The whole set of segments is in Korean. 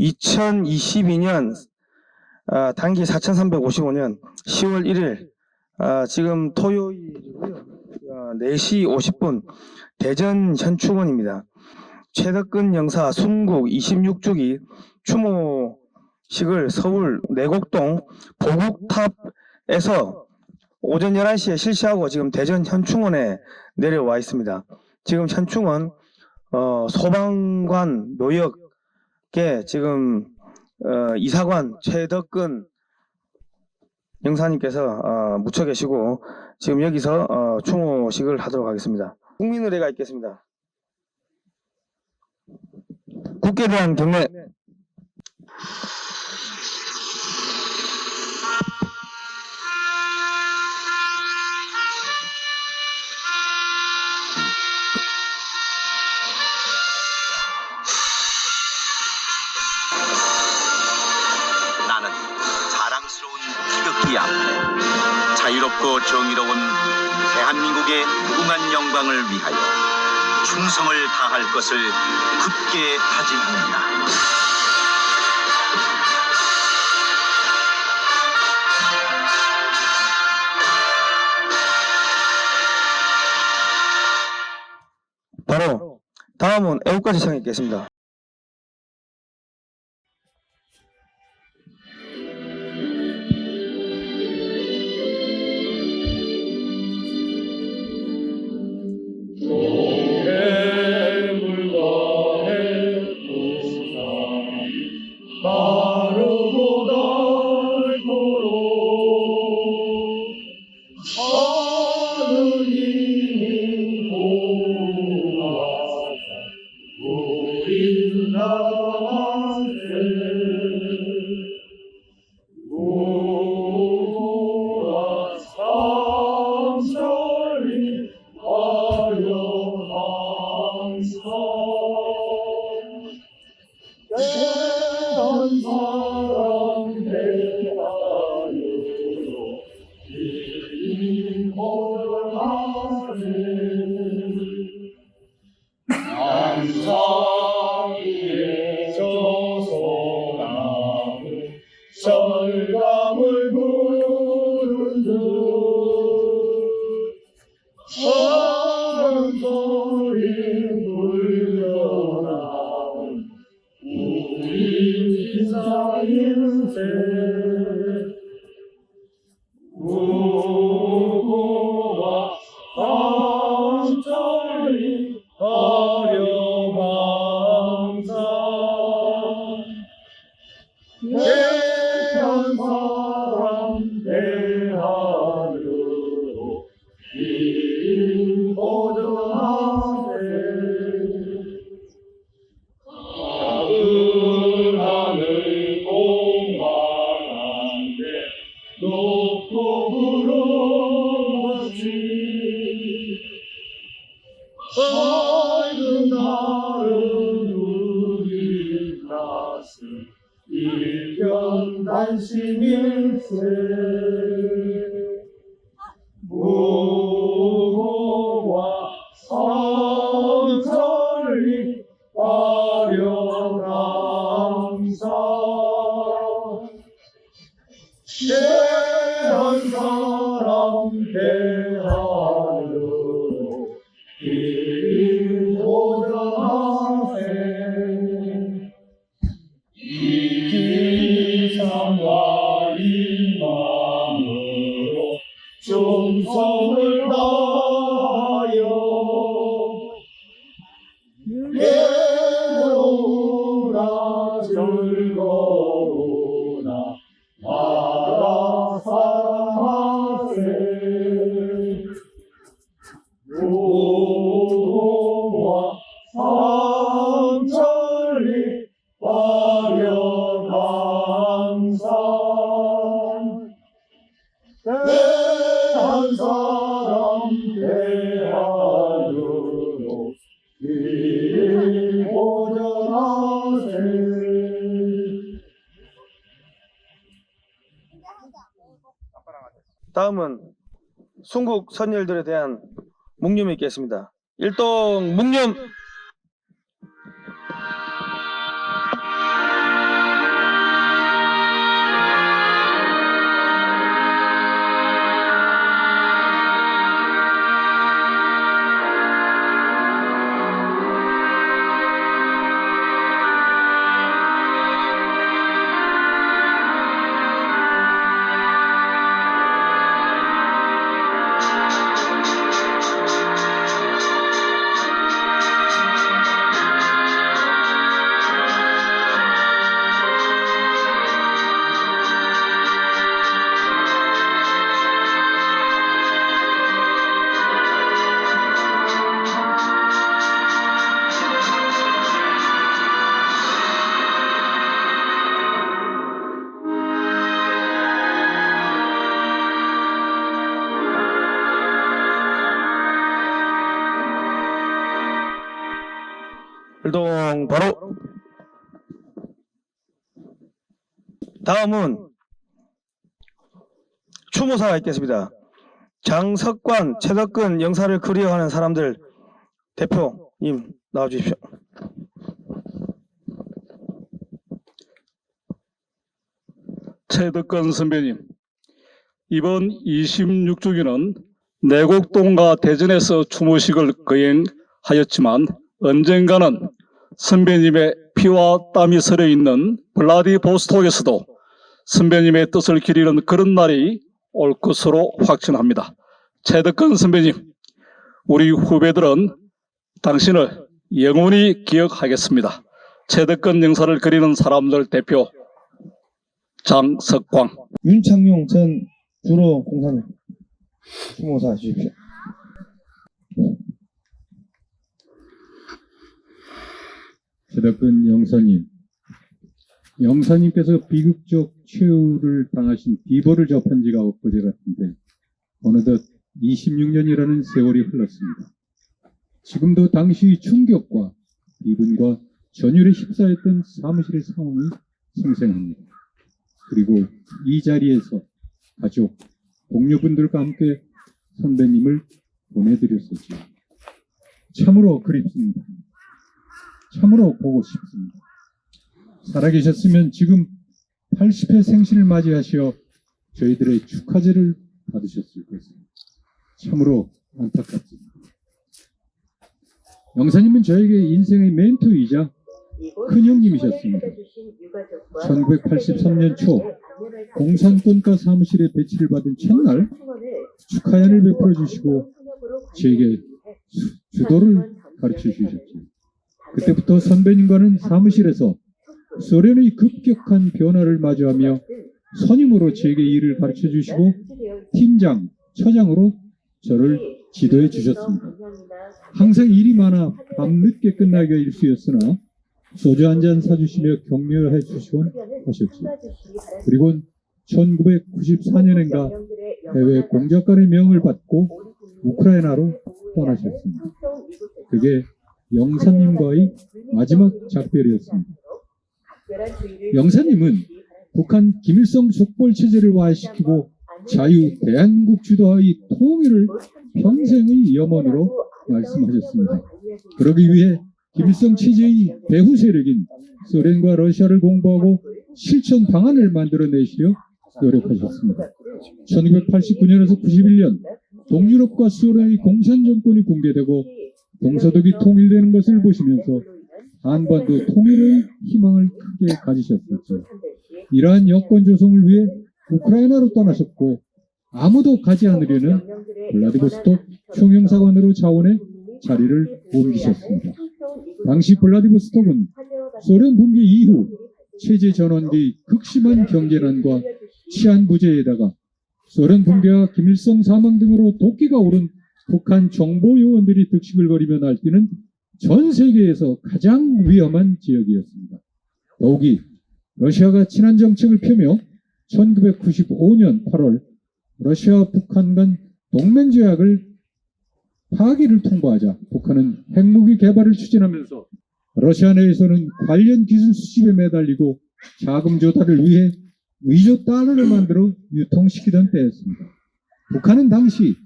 2022년 단기 4,355년 10월 1일 지금 토요일이고요. 4시 50분 대전 현충원입니다. 최덕근 영사 순국 26주기 추모식을 서울 내곡동 보국탑에서 오전 11시에 실시하고 지금 대전 현충원에 내려와 있습니다. 지금 현충원 소방관 묘역에 지금 이사관 최덕근 영사님께서 묻혀 계시고 지금 여기서 추모식을 하도록 하겠습니다. 국민의례가 있겠습니다. 국회에 대한 경례. 나는 자랑스러운 태극기 앞에 자유롭고 정의로운 대한민국의 무궁한 영광을 위하여 충성을 다할 것을 굳게 다짐합니다. 바로 다음은 애국가 시청에 있겠습니다. 절감을 부른듯 한 소리 불려나온 우리 기사 인생 무고와 한철이 어려방사 대한 사람 대하여로 길 보전하세 작은 하늘 공만한데 높고 부름없이 밝은 달은 우리 가슴 일편단심일세 무고와 성철이 어려감사 대한 사람 대하여로 길 보전하세 이 기상과 이 마음으로 충성을 다하여 괴로우나 즐거우나 나라 사랑하세 무고와 성철이 화려감사 대한 사람 대하여로 길 보전하세 다음은 순국 선열들에 대한 묵념이 있겠습니다. 일동 묵념. 활동 바로. 다음은 추모사가 있겠습니다. 장석관, 최덕근 영사를 그리워하는 사람들 대표님 나와주십시오. 최덕근 선배님, 이번 26주기는 내곡동과 대전에서 추모식을 거행하였지만 언젠가는 선배님의 피와 땀이 서려있는 블라디보스톡에서도 선배님의 뜻을 기리는 그런 날이 올 것으로 확신합니다. 최덕근 선배님, 우리 후배들은 당신을 영원히 기억하겠습니다. 최덕근 영사를 그리는 사람들 대표 장석광. 윤창용 전 주로 공사님 추모사 주십시오. 최덕근 영사님께서 비극적 최후를 당하신 비보를 접한 지가 엊그제 같은데 어느덧 26년이라는 세월이 흘렀습니다. 지금도 당시 충격과 비분과 전율에 휩싸였던 사무실의 상황이 생생합니다. 그리고 이 자리에서 가족, 동료분들과 함께 선배님을 보내드렸었죠. 참으로 그립습니다. 참으로 보고 싶습니다. 살아계셨으면 지금 80회 생신을 맞이하시어 저희들의 축하제를 받으셨을 것입니다. 참으로 안타깝습니다. 영사님은 저에게 인생의 멘토이자 큰형님이셨습니다. 1983년 초 공산권가 사무실에 배치를 받은 첫날 축하연을 베풀어 주시고 저에게 주도를 가르쳐 주셨죠. 그때부터 선배님과는 사무실에서 소련의 급격한 변화를 마주하며 선임으로 제게 일을 가르쳐 주시고 팀장, 처장으로 저를 지도해 주셨습니다. 항상 일이 많아 밤늦게 끝나기가 일쑤였으나 소주 한 잔 사주시며 격려해 주시곤 하셨죠. 그리고 1994년인가 해외 공작관의 명을 받고 우크라이나로 떠나셨습니다. 그게 영사님과의 마지막 작별이었습니다. 영사님은 북한 김일성 족벌체제를 와해시키고 자유 대한민국 주도의 통일을 평생의 염원으로 말씀하셨습니다. 그러기 위해 김일성 체제의 배후 세력인 소련과 러시아를 공부하고 실천 방안을 만들어내시려 노력하셨습니다. 1989년에서 91년 동유럽과 소련의 공산정권이 붕괴되고 동서독이 통일되는 것을 보시면서 한반도 통일의 희망을 크게 가지셨었죠. 이러한 여건 조성을 위해 우크라이나로 떠나셨고 아무도 가지 않으려는 블라디보스톡 총영사관으로 자원해 자리를 옮기셨습니다. 당시 블라디보스톡은 소련 붕괴 이후 체제 전환기의 극심한 경제난과 치안 부재에다가 소련 붕괴와 김일성 사망 등으로 도끼가 오른 북한 정보 요원들이 득식을 벌이며 날뛰는 전 세계에서 가장 위험한 지역이었습니다. 더욱이 러시아가 친한 정책을 펴며 1995년 8월 러시아와 북한 간 동맹조약을 파기를 통보하자 북한은 핵무기 개발을 추진하면서 러시아 내에서는 관련 기술 수집에 매달리고 자금 조달을 위해 위조 달러를 만들어 유통시키던 때였습니다. 북한은 당시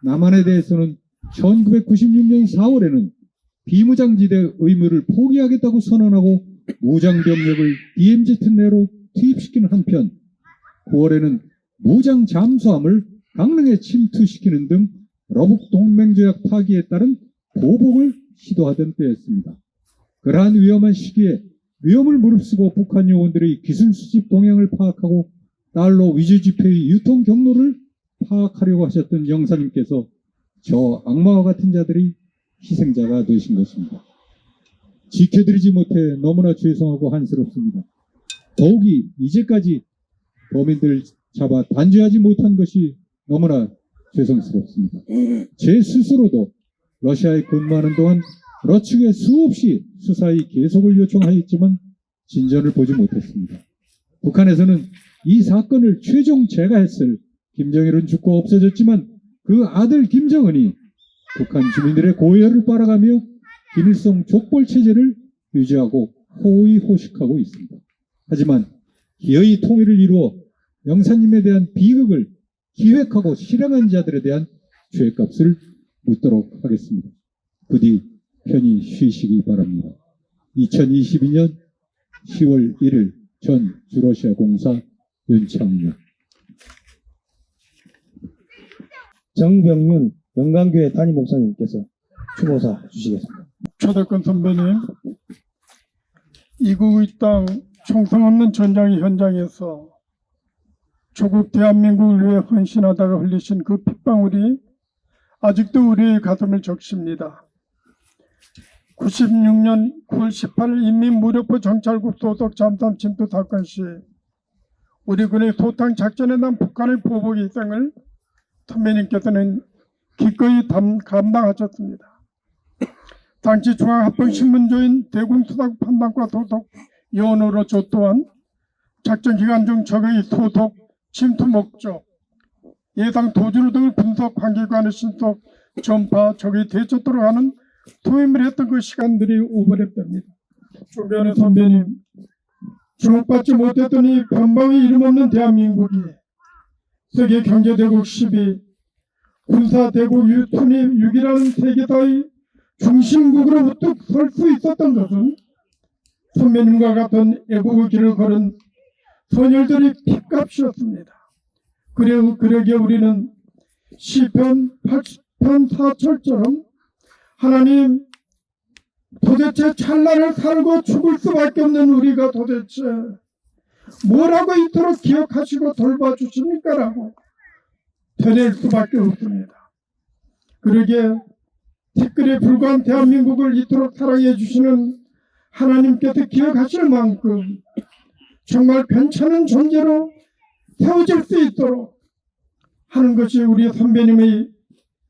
남한에 대해서는 1996년 4월에는 비무장지대 의무를 포기하겠다고 선언하고 무장병력을 DMZ 내로 투입시키는 한편 9월에는 무장 잠수함을 강릉에 침투시키는 등 러북 동맹조약 파기에 따른 보복을 시도하던 때였습니다. 그러한 위험한 시기에 위험을 무릅쓰고 북한 요원들의 기술 수집 동향을 파악하고 달러 위조 지폐의 유통 경로를 파악하려고 하셨던 영사님께서 저 악마와 같은 자들이 희생자가 되신 것입니다. 지켜드리지 못해 너무나 죄송하고 한스럽습니다. 더욱이 이제까지 범인들 잡아 단죄하지 못한 것이 너무나 죄송스럽습니다. 제 스스로도 러시아에 근무하는 동안 러측에 수없이 수사의 계속을 요청하였지만 진전을 보지 못했습니다. 북한에서는 이 사건을 최종 제거했을 김정일은 죽고 없어졌지만 그 아들 김정은이 북한 주민들의 고열을 빨아가며 김일성 족벌 체제를 유지하고 호의호식하고 있습니다. 하지만 기어이 통일을 이루어 영사님에 대한 비극을 기획하고 실행한 자들에 대한 죄값을 묻도록 하겠습니다. 부디 편히 쉬시기 바랍니다. 2022년 10월 1일 전 주러시아 공사 윤창유. 정병윤 영광교회 담임 목사님께서 추모사 주시겠습니다. 초대권 선배님, 이국의 땅 총성 없는 전장의 현장에서 조국 대한민국을 위해 헌신하다가 흘리신 그 핏방울이 아직도 우리의 가슴을 적십니다. 96년 9월 18일 인민무력부 정찰국 소속 잠수함 침투 사건 시 우리 군의 소탕 작전에 난 북한의 보복 일생을 선배님께서는 기꺼이 감당하셨습니다. 당시 중앙합동신문조인 대공수사국 판단과 소속 요원으로 저 또한 작전 기간 중 적의 소속, 침투 목적, 예상 도주로 등을 분석, 관계관의 신속, 전파, 적의 대처토록 하는 투입을 했던 그 시간들이 오버랩됩니다. 조변의 선배님, 주목받지 못했더니 변방의 이름 없는 대한민국이 세계 경제대국 10위, 군사대국 유tun이 6위라는 세계사의 중심국으로 우뚝 설 수 있었던 것은 선배님과 같은 애국의 길을 걸은 선열들의 핏값이었습니다. 그러기에 우리는 시편 80편 4절처럼 하나님, 도대체 찰나를 살고 죽을 수밖에 없는 우리가 도대체 뭐라고 이토록 기억하시고 돌봐주십니까? 라고 되낼 수밖에 없습니다. 그러기에 티끌에 불과한 대한민국을 이토록 사랑해 주시는 하나님께서 기억하실 만큼 정말 괜찮은 존재로 세워질 수 있도록 하는 것이 우리 선배님의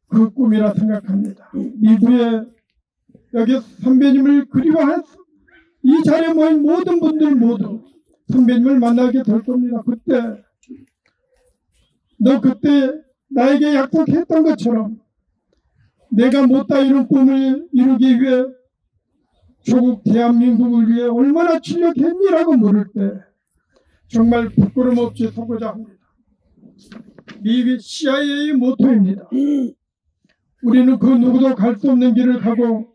그 꿈이라 생각합니다. 미국에 여기 선배님을 그리워한 이 자리에 모인 모든 분들 모두 선배님을 만나게 될 겁니다. 그때 너 그때 나에게 약속했던 것처럼 내가 못다 이룬 꿈을 이루기 위해 조국 대한민국을 위해 얼마나 진력했니라고 물을 때 정말 부끄럼 없이 서고자 합니다. 미국 CIA의 모토입니다. 우리는 그 누구도 갈 수 없는 길을 가고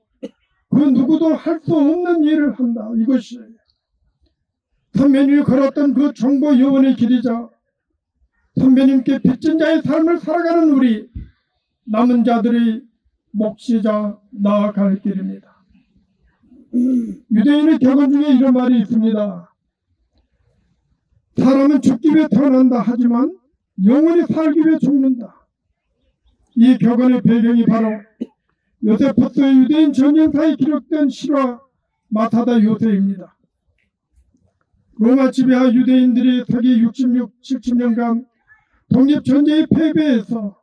그 누구도 할 수 없는 일을 한다. 이것이 선배님이 걸었던 그 정보 요원의 길이자 선배님께 빚진 자의 삶을 살아가는 우리 남은 자들의 몫이자 나아갈 길입니다. 유대인의 격언 중에 이런 말이 있습니다. 사람은 죽기 위해 태어난다 하지만 영원히 살기 위해 죽는다. 이 격언의 배경이 바로 요세포스의 유대인 전쟁사에 기록된 실화 마타다 요새입니다. 로마 지배하 유대인들이 서기 66, 70년간 독립전쟁의 패배에서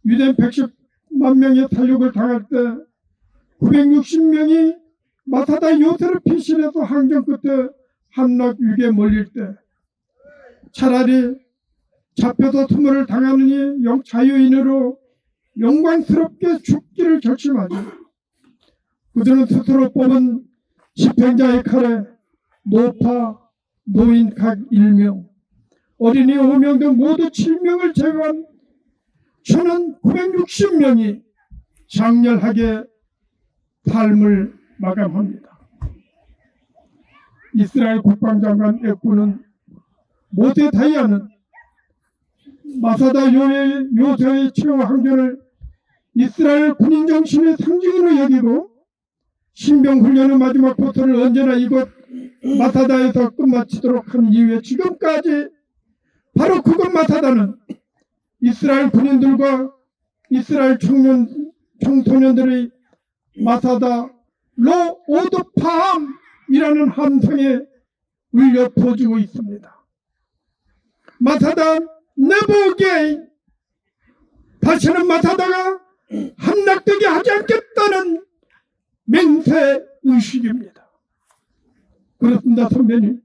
유대인 110만 명의 살육을 당할 때 960명이 마타다 요새를 피신해서 항전 끝에 함락 위기에 몰릴 때 차라리 잡혀서 투모를 당하느니 자유인으로 영광스럽게 죽기를 결심하죠. 그들은 스스로 뽑은 집행자의 칼에 노파, 노인 각 1명, 어린이 5명 등 모두 7명을 제외한 저는 960명이 장렬하게 삶을 마감합니다. 이스라엘 국방장관 에쿠는 모세 다이아는 마사다 요새의 치료 항전을 이스라엘 군인 정신의 상징으로 여기고 신병 훈련의 마지막 포스를 언제나 이곳 마사다에서 끝마치도록 한 이후에 지금까지 바로 그곳 마사다는 이스라엘 군인들과 이스라엘 청소년들의 마사다 로 오드팜이라는 함성에 울려 퍼지고 있습니다. 마사다 never again, 다시는 마사다가 함락되게 하지 않겠다는 맹세 의식입니다. 그렇습니다. 선배님,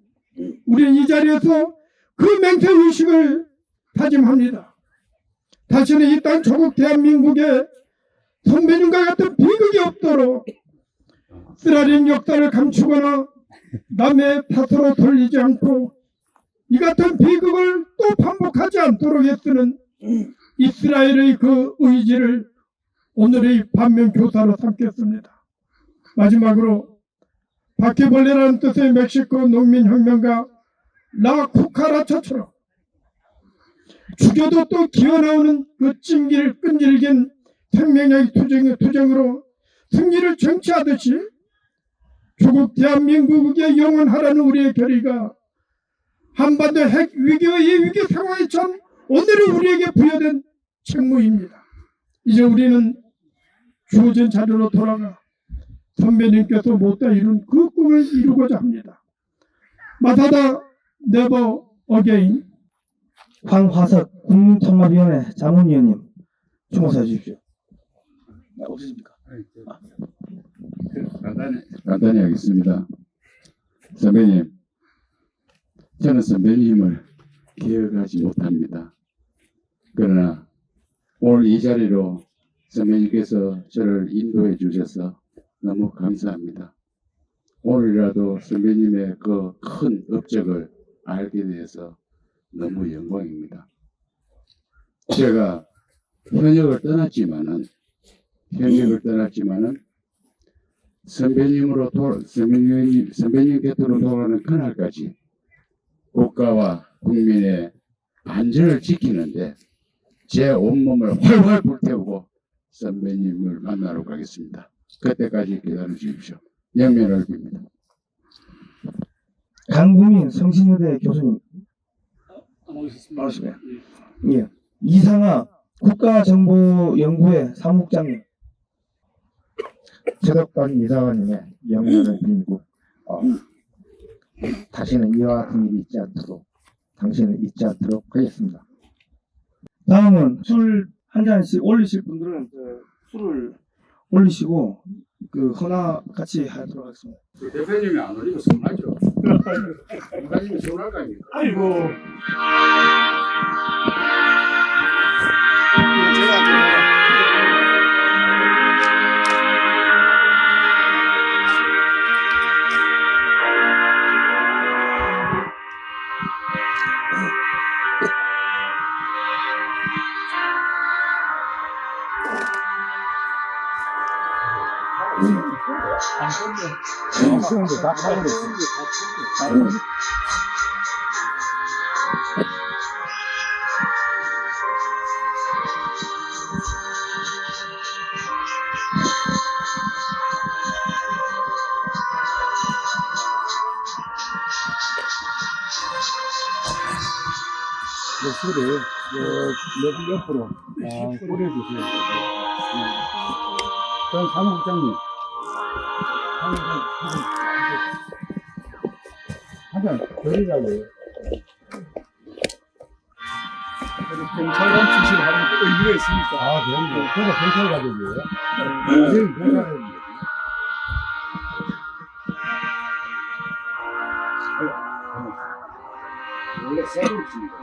우리는 이 자리에서 그 맹세 의식을 다짐합니다. 다시는 이 땅 조국 대한민국에 선배님과 같은 비극이 없도록 쓰라린 역사를 감추거나 남의 탓으로 돌리지 않고 이 같은 비극을 또 반복하지 않도록 애쓰는 이스라엘의 그 의지를 오늘의 반면교사로 삼겠습니다. 마지막으로 바퀴벌레라는 뜻의 멕시코 농민혁명가 라 쿠카라차처럼 죽여도 또 기어나오는 그 끈질긴 생명력의 투쟁으로 승리를 쟁취하듯이 조국 대한민국의 영원하라는 우리의 결의가 한반도 핵 위기의 위기 상황에 처한 오늘의 우리에게 부여된 책무입니다. 이제 우리는 주어진 자리로 돌아가 선배님께서 못다 이룬 그 꿈을 이루고자 합니다. 마타다 네버 어게인. 황화석 국민통합위원회 자문위원님 충원해 주십시오. 없으십니까? 간단히 하겠습니다. 선배님, 저는 선배님을 기억하지 못합니다. 그러나 오늘 이 자리로 선배님께서 저를 인도해 주셔서 너무 감사합니다. 오늘이라도 선배님의 그 큰 업적을 알게 되어서 너무 영광입니다. 제가 현역을 떠났지만은 선배님 곁으로 돌아가는 그날까지 국가와 국민의 안전을 지키는데 제 온몸을 활활 불태우고 선배님을 만나러 가겠습니다. 그때까지 기다려 주십시오. 영면을 빕니다. 강구민 성신여대 교수님 나오시고요. 예. 이상하 국가정보연구회 사무국장님. 최덕단 이사관님의 영면을 빌고 다시는 이와 같은 일이 있지 않도록 당신을 잊지 않도록 하겠습니다. 다음은 술 한 잔씩 올리실 분들은 술을 올리시고 그 헌화 같이 하도록 하겠습니다. 대표님이 안 올리면 손하죠. 대표님이 손할 거 아닙니까? 아이고. 수영도 다 차버렸어요. 술을 옆으로 뿌려주세요. 그럼 사무국장님 한잔 드리자고요. 경찰관 출신 하는 또 의미가 있습니까? 아, 그럼요. 저도 경찰 가족이에요. 제일 경찰입니다. 원래 새로 있습니다.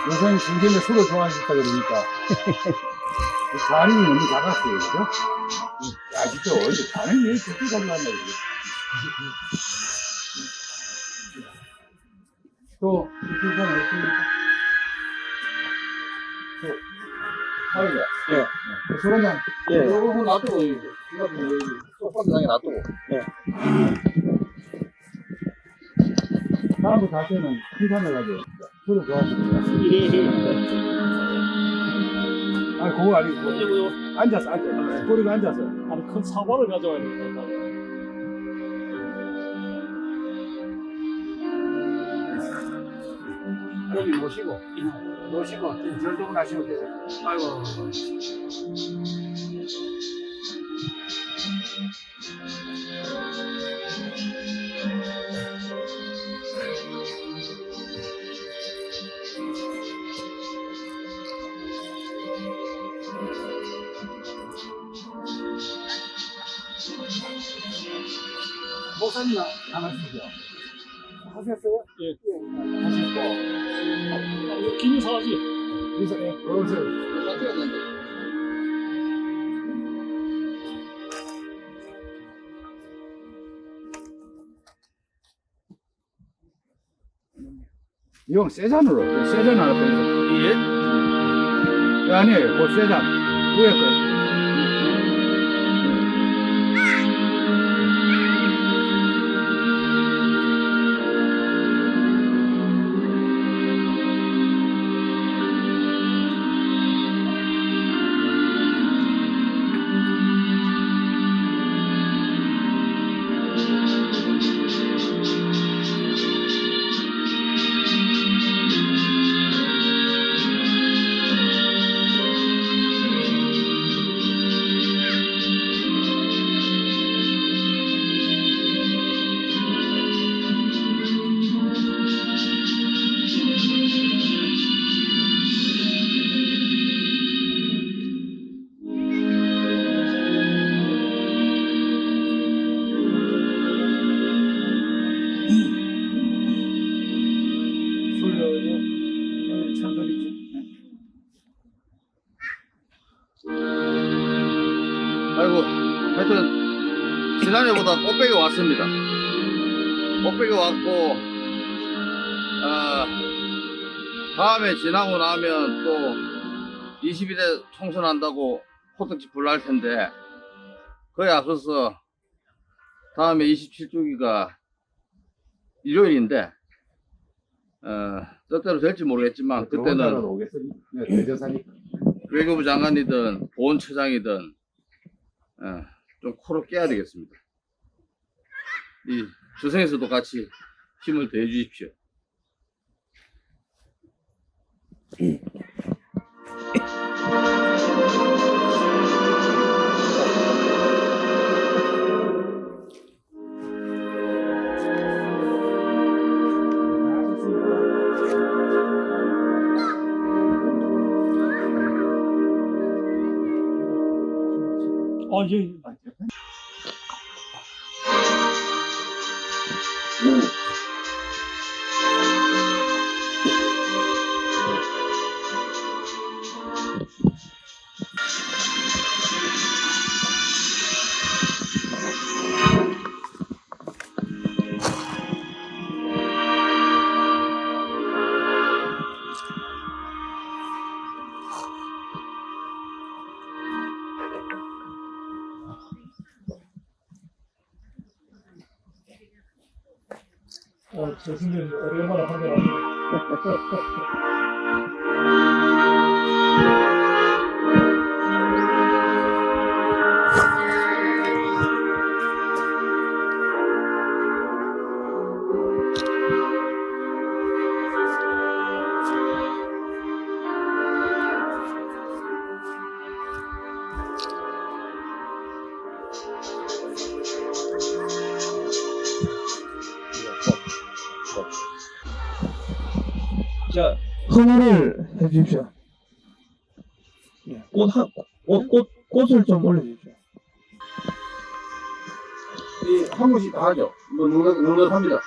요새는 중견에 술을 좋아하셨다 그러니까 반응이 너무 작았어요, 그죠? 아직도 어디 반응이 왜 그렇게 잘나나 이게. 또 이쪽은 어떻습니까? 아이고, 예. 술 한잔. 예. 요거 놔두고 이거 소파상에 놔두고. 다음부터 할 때는 큰 잔을 가져요. 술을 좋아하십니다. 아니, 그거 아니고. 앉아서. 꼬리가 앉아서. 아니 큰 사과를 가져와야 됩니다. 여기 놓으시고. 절동 나시면 돼요. 아이고. 목사님 안 하시죠? 하셨어요? 예. 하셨고. 기무사하지. 그래서 이건 세잔으로 세잔 하나 빼서 예? 아니에요 그 세잔 위에 거 아이고, 하여튼, 지난해보다 꽃배기 왔습니다. 꽃배기 왔고, 다음에 지나고 나면 또 22대 총선한다고 호떡지 불날 텐데, 그에 앞서서 다음에 27주기가 일요일인데, 뜻대로 될지 모르겠지만, 그때는 외교부 장관이든 보훈처장이든 좀 코를 깨야 되겠습니다. 이 주성에서도 같이 힘을 더해 주십시오. 아, 예. 교수님, 오랜만에 한번 자, 흥을 해주십시오. 예, 꽃을 좀 올려주십시오. 한 번씩 다 하죠. 뭐, 넉넉합니다.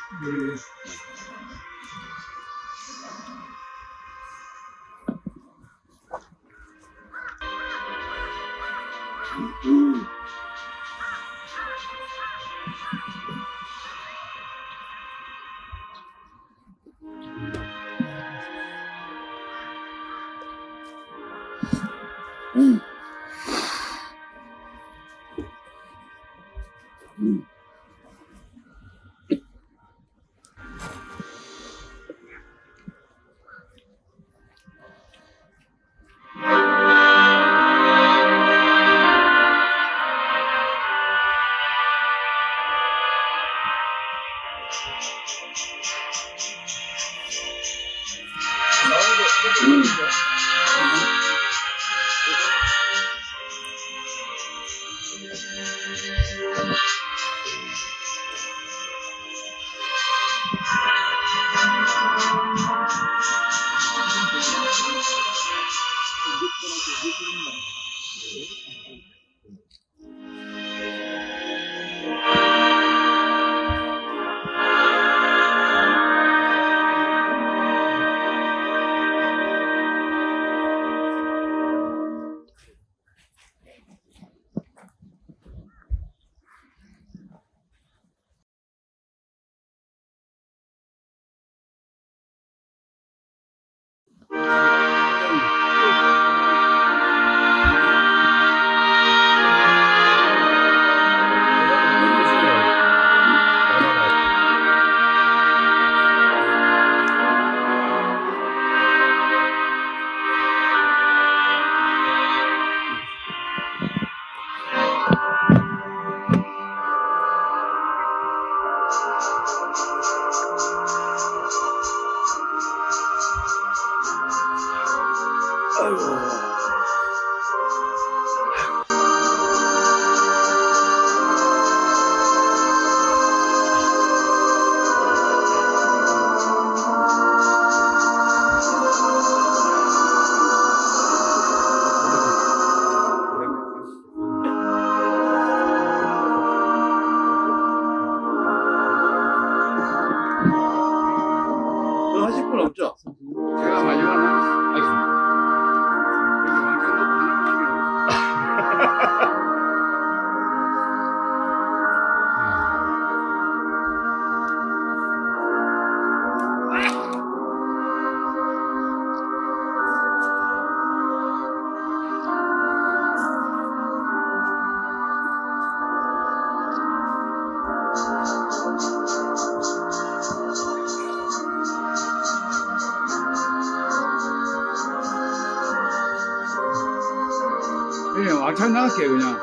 살짝 나갈게요, 그냥.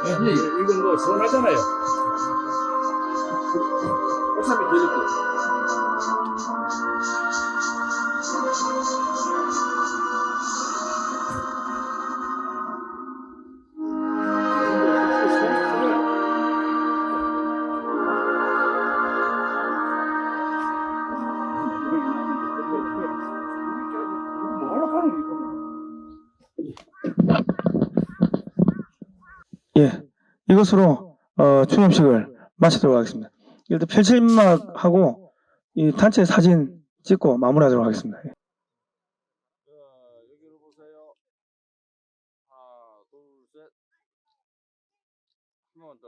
이건 뭐, 서운하잖아요. 어차피 드릴게요. 뭐하러 가는 거야, 예, 이것으로 추념식을 마치도록 하겠습니다. 일단 펼칠막하고 이 단체 사진 찍고 마무리하도록 하겠습니다. 예. 여기로 보세요. 하나, 둘, 셋. 한 번만 더.